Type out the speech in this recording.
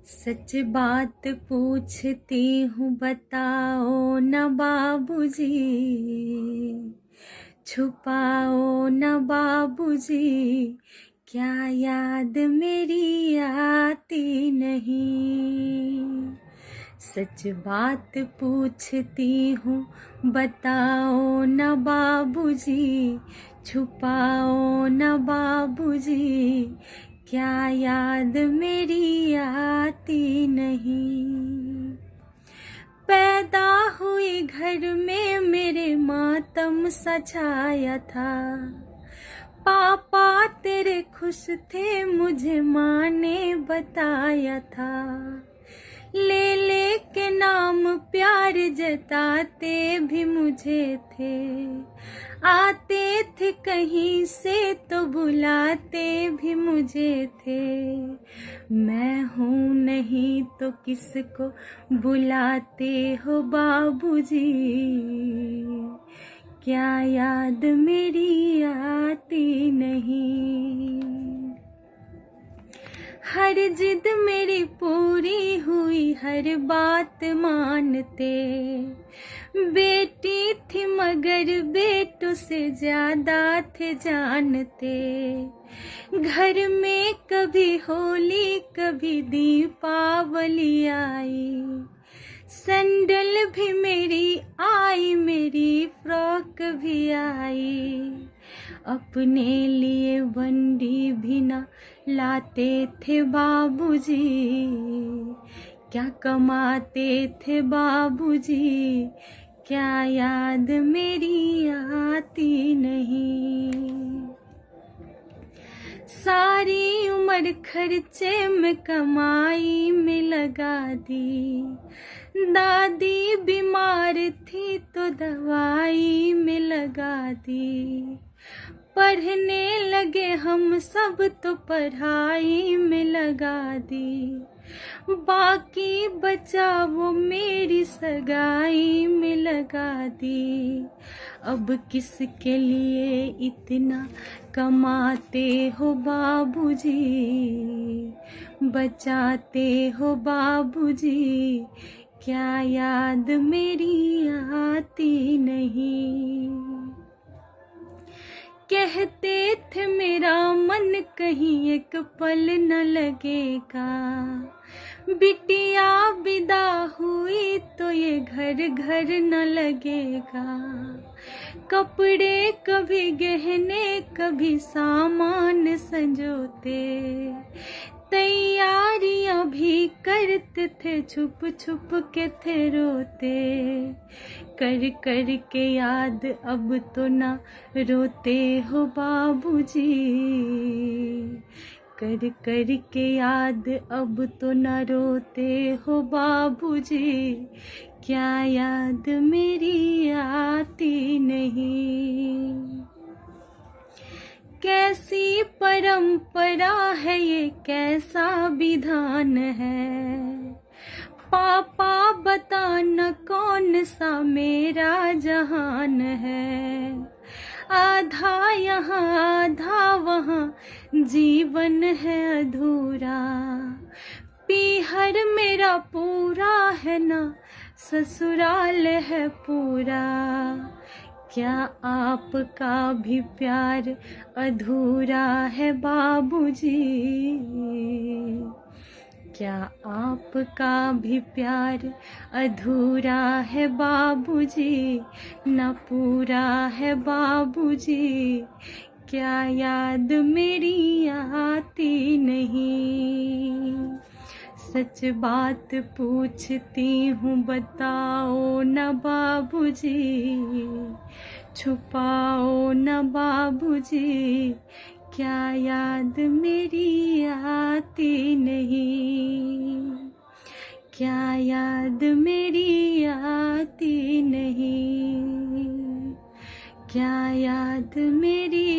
सच बात पूछती हूँ बताओ न बाबूजी, छुपाओ न बाबूजी, क्या याद मेरी आती नहीं। सच बात पूछती हूँ बताओ न बाबूजी, छुपाओ न बाबूजी, क्या याद मेरी आती नहीं। पैदा हुई घर में मेरे मातम सा छाया था, पापा तेरे खुश थे मुझे माँ ने बताया था। ले ले के नाम प्यार जताते भी मुझे थे, आते थे कहीं से तो बुलाते भी मुझे थे। मैं हूँ नहीं तो किसको बुलाते हो बाबूजी, क्या याद मेरी आती नहीं। हर जिद मेरी पूरी हुई हर बात मानते, बेटी थी मगर बेटों से ज्यादा थे जानते। घर में कभी होली कभी दीपावली आई, सैंडल भी मेरी आई मेरी फ्रॉक भी आई। अपने लिए बंडी भी ना लाते थे बाबूजी, क्या कमाते थे बाबूजी, क्या याद मेरी आती नहीं। सारी उम्र खर्चे में कमाई में लगा दी, दादी बीमार थी तो दवाई में लगा दी। पढ़ने लगे हम सब तो पढ़ाई में लगा दी, बाकी बचा वो मेरी सगाई में लगा दी। अब किसके लिए इतना कमाते हो बाबूजी, बचाते हो बाबूजी, क्या याद मेरी आती नहीं। कहते थे मेरा मन कहीं एक पल न लगेगा, बिटिया विदा हुई तो ये घर घर न लगेगा। कपड़े कभी गहने कभी सामान संजोते, तैयारियां भी करते थे छुप छुप के थे रोते। कर कर के याद अब तो ना रोते हो बाबूजी, कर कर के याद अब तो ना रोते हो बाबूजी, क्या याद मेरी आती नहीं। कैसी परंपरा है ये कैसा विधान है, पापा बताना कौन सा मेरा जहान है। आधा यहाँ आधा वहाँ जीवन है अधूरा, पीहर मेरा पूरा है ना ससुराल है पूरा। क्या आपका भी प्यार अधूरा है बाबूजी, क्या आपका भी प्यार अधूरा है बाबूजी, न पूरा है बाबूजी, क्या याद मेरी आती नहीं। सच बात पूछती हूँ बताओ न बाबूजी, छुपाओ न बाबूजी, क्या याद मेरी आती नहीं, क्या याद मेरी आती नहीं, क्या याद मेरी